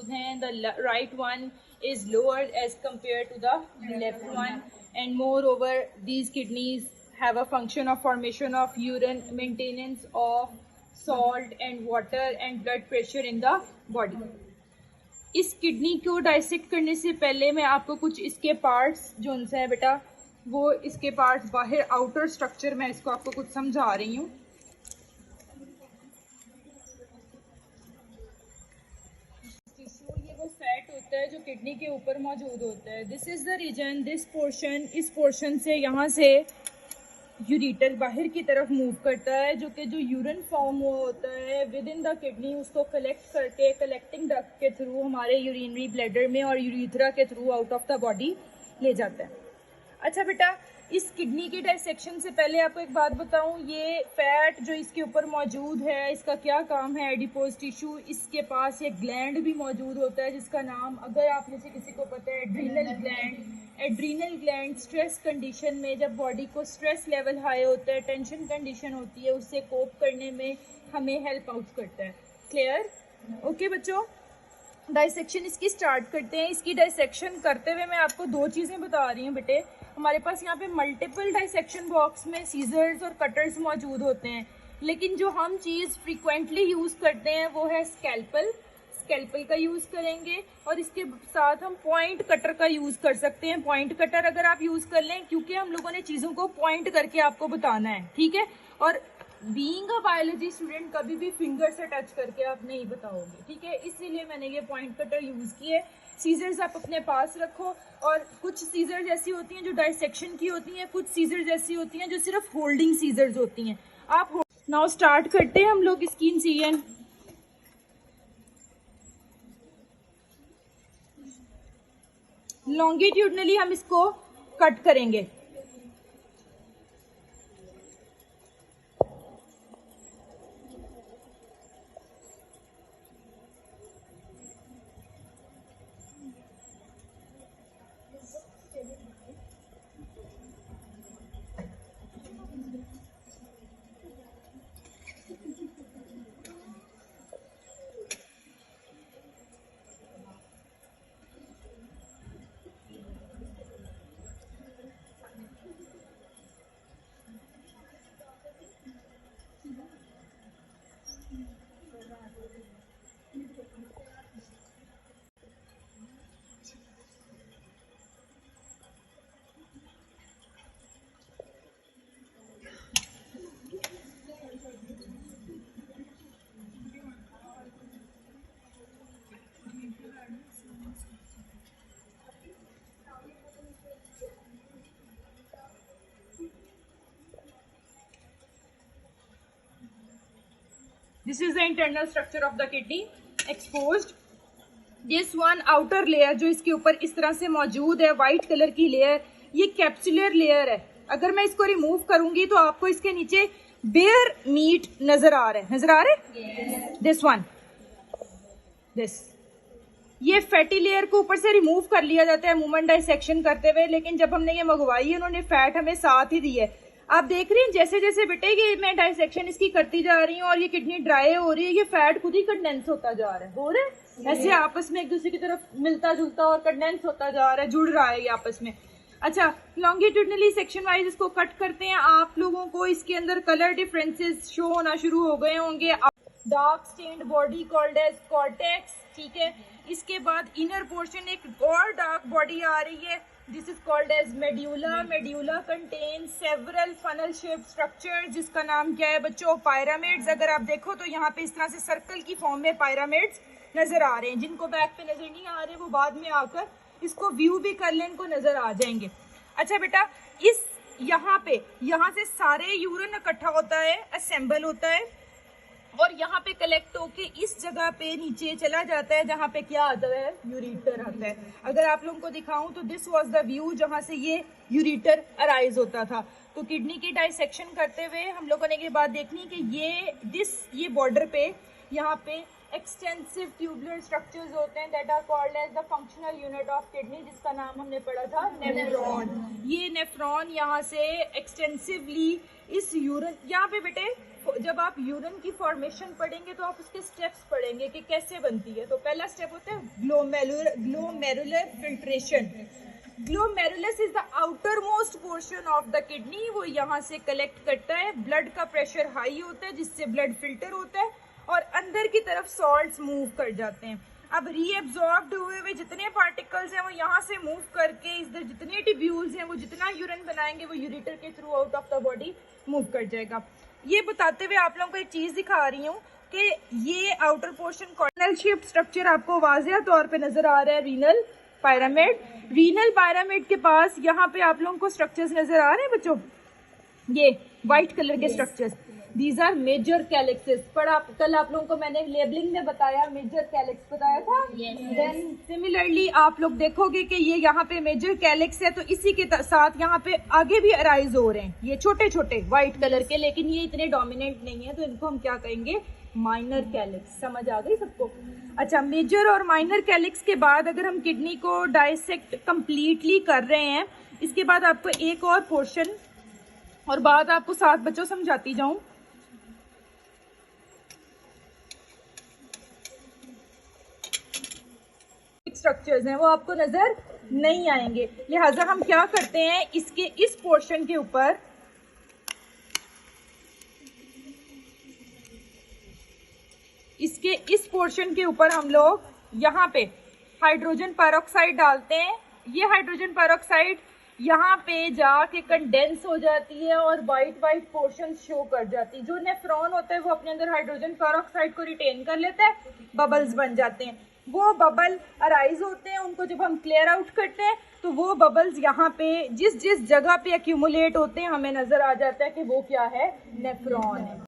मौजूद हैं. The right one is lower as compared to the left one, and moreover these kidneys have a function of formation of urine, maintenance of salt and water and blood pressure in the body. इस kidney को dissect करने से पहले मैं आपको कुछ इसके parts जो उनसे है बेटा वो इसके पार्ट्स बाहर आउटर स्ट्रक्चर मैं इसको आपको कुछ समझा रही हूँ. होता है जो किडनी के ऊपर मौजूद होता है. This is the reason, this portion, इस पोर्शन से यहाँ से यूरिटर बाहर की तरफ मूव करता है जो कि जो यूरिन फॉर्म हुआ होता है विद इन द किडनी उसको कलेक्ट करके कलेक्टिंग डक्ट के थ्रू हमारे यूरिनरी ब्लैडर में और यूरिथ्रा के through out of the body ले जाता है. अच्छा बेटा, इस किडनी के डाइसेक्शन से पहले आपको एक बात बताऊं, ये फैट जो इसके ऊपर मौजूद है इसका क्या काम है. एडिपोज टिश्यू, इसके पास एक ग्लैंड भी मौजूद होता है जिसका नाम, अगर आप में से किसी को पता है, adrenal gland. Adrenal gland stress condition में, जब बॉडी को स्ट्रेस लेवल हाई होता है, टेंशन कंडीशन होती है, उससे कोप करने में हमें हेल्प आउट करता है. क्लियर? ओके बच्चों, डाइसेक्शन इसकी स्टार्ट करते हैं. इसकी डाइसेक्शन करते हुए मैं आपको दो चीज़ें बता रही हूँ बेटे. हमारे पास यहाँ पे मल्टीपल डाइसेक्शन बॉक्स में सीजर्स और कटर्स मौजूद होते हैं, लेकिन जो हम चीज़ फ्रीक्वेंटली यूज़ करते हैं वो है स्कैल्पल. स्कैल्पल का यूज़ करेंगे और इसके साथ हम पॉइंट कटर का यूज़ कर सकते हैं. पॉइंट कटर अगर आप यूज़ कर लें, क्योंकि हम लोगों ने चीज़ों को पॉइंट करके आपको बताना है, ठीक है. और बीइंग अ बायोलॉजी स्टूडेंट कभी भी फिंगर से टच करके आप नहीं बताओगे, ठीक है. इसीलिए मैंने ये पॉइंट कटर यूज़ किए. सीजर्स आप अपने पास रखो, और कुछ सीजर्स ऐसी होती हैं जो डाइसेक्शन की होती हैं, कुछ सीजर्स ऐसी होती हैं जो सिर्फ होल्डिंग सीजर्स होती हैं. आप नाउ स्टार्ट करते हैं हम लोग इसकी इंसिजन. लॉन्गिट्यूडनली हम इसको कट करेंगे. This is the internal structure of the kidney exposed. This one outer layer जो इसके ऊपर इस तरह से मौजूद है, वाइट कलर की लेयर, ये कैप्सुलर लेयर है. अगर मैं इसको रिमूव करूंगी तो आपको इसके नीचे बेयर मीट नजर आ रहा है. नजर आ रहा है? दिस वन, दिस, ये फैटी लेयर को ऊपर से रिमूव कर लिया जाता है मूवमेंट डाइसेक्शन करते हुए, लेकिन जब हमने ये मंगवाई है उन्होंने फैट हमें साथ ही दी है. आप देख रही हैं जैसे जैसे बेटे ये मैं डाइसेक्शन इसकी करती जा रही हूँ और ये किडनी ड्राई हो रही है, ये फैट खुद ही कंडेंस होता जा रहा है. हो रहा है ऐसे आपस में एक दूसरे की तरफ मिलता जुलता और कंडेंस होता जा रहा है, जुड़ रहा है ये आपस में. अच्छा, लॉन्गिट्यूडनली सेक्शन वाइज इसको कट करते हैं. आप लोगों को इसके अंदर कलर डिफरेंसेस शो होना शुरू हो गए होंगे. Dark stained body called as cortex, ठीक है. इसके बाद इनर पोर्शन एक और डार्क बॉडी आ रही है, this is called as medulla. Medulla contain several funnel shape structure जिसका नाम क्या है बच्चों? पायरामिड्स. अगर आप देखो तो यहाँ पे इस तरह से सर्कल की फॉर्म में पायरामिड्स नजर आ रहे हैं. जिनको बैक पे नजर नहीं आ रहे वो बाद में आकर इसको व्यू भी कर लें, इनको नजर आ जाएंगे. अच्छा बेटा, इस यहाँ से सारे यूरिन इकट्ठा होता है, असेंबल होता है और यहाँ पे कलेक्ट होके इस जगह पे नीचे चला जाता है जहाँ पे क्या आता है? यूरिटर आता है. अगर आप लोगों को दिखाऊं तो दिस वाज द व्यू जहाँ से ये यूरिटर अराइज होता था. तो किडनी की डाइसेक्शन करते हुए हम लोगों ने ये बात देखनी कि ये बॉर्डर पे यहाँ पे एक्सटेंसिव ट्यूबुलर स्ट्रक्चर्स होते हैं that are called as the functional unit of kidney, जिसका नाम हमने पढ़ा था नेफ्रॉन। ये नेफ्रॉन यहाँ से एक्सटेंसिवली इस यूरिन, यहाँ पे बेटे जब आप यूरिन की फॉर्मेशन पढ़ेंगे तो आप उसके स्टेप्स पढ़ेंगे कि कैसे बनती है। तो पहला स्टेप होता है glomerular filtration. Glomerulus is the outer most portion of the kidney. वो यहाँ से कलेक्ट करता है, ब्लड का प्रेशर हाई होता है जिससे ब्लड फिल्टर होता है और अंदर की तरफ सॉल्ट्स मूव कर जाते हैं। अब रीएब्जॉर्ब्ड हुए जितने पार्टिकल्स हैं वो यहाँ से मूव करके इधर जितने ट्यूब्यूल्स हैं वो जितना यूरिन बनाएंगे वो यूरेटर के through out of the body move कर जाएगा। ये बताते हुए आप लोगों को एक चीज़ दिखा रही हूँ कि ये outer portion Cornell shaped structure आपको वाज़ेह तौर पे नजर आ रहा है, रीनल पायरामिड। रीनल पायरामिड के पास यहाँ पे आप लोगों को स्ट्रक्चर्स नजर आ रहे हैं बच्चों, ये व्हाइट कलर के स्ट्रक्चर्स, दीज आर मेजर कैलिक्सेस। पर कल आप लोगों को मैंने लेबलिंग में बताया मेजर कैलिक्स बताया था। देन सिमिलरली आप लोग देखोगे कि ये यहाँ पे मेजर कैलिक्स है, तो इसी के साथ यहाँ पे आगे भी अराइज हो रहे हैं ये छोटे छोटे व्हाइट कलर के, लेकिन ये इतने डोमिनेंट नहीं है, तो इनको हम क्या कहेंगे, माइनर कैलिक्स। समझ आ गई सबको? अच्छा, मेजर और माइनर कैलिक्स के बाद अगर हम किडनी को डाइसेक्ट कंप्लीटली कर रहे हैं, इसके बाद आपको एक और पोर्शन और बात आपको साथ बच्चों समझाती जाऊं। स्ट्रक्चर्स हैं वो आपको नजर नहीं आएंगे, लिहाजा हम क्या करते हैं, इसके इस पोर्शन के ऊपर इस पोर्शन के ऊपर हम लोग यहाँ पे हाइड्रोजन पेरोक्साइड डालते हैं। ये हाइड्रोजन पेरोक्साइड यहाँ पे जाके कंडेंस हो जाती है और वाइट वाइट पोर्शन शो कर जाती है। जो नेफ्रॉन होता है वो अपने अंदर हाइड्रोजन पेरोक्साइड को रिटेन कर लेता है, बबल्स बन जाते हैं। वो बबल अराइज होते हैं, उनको जब हम क्लियर आउट करते हैं तो वो बबल्स यहाँ पे जिस जिस जगह पे एक्यूमुलेट होते हैं हमें नजर आ जाता है कि वो क्या है, नेफ्रॉन है।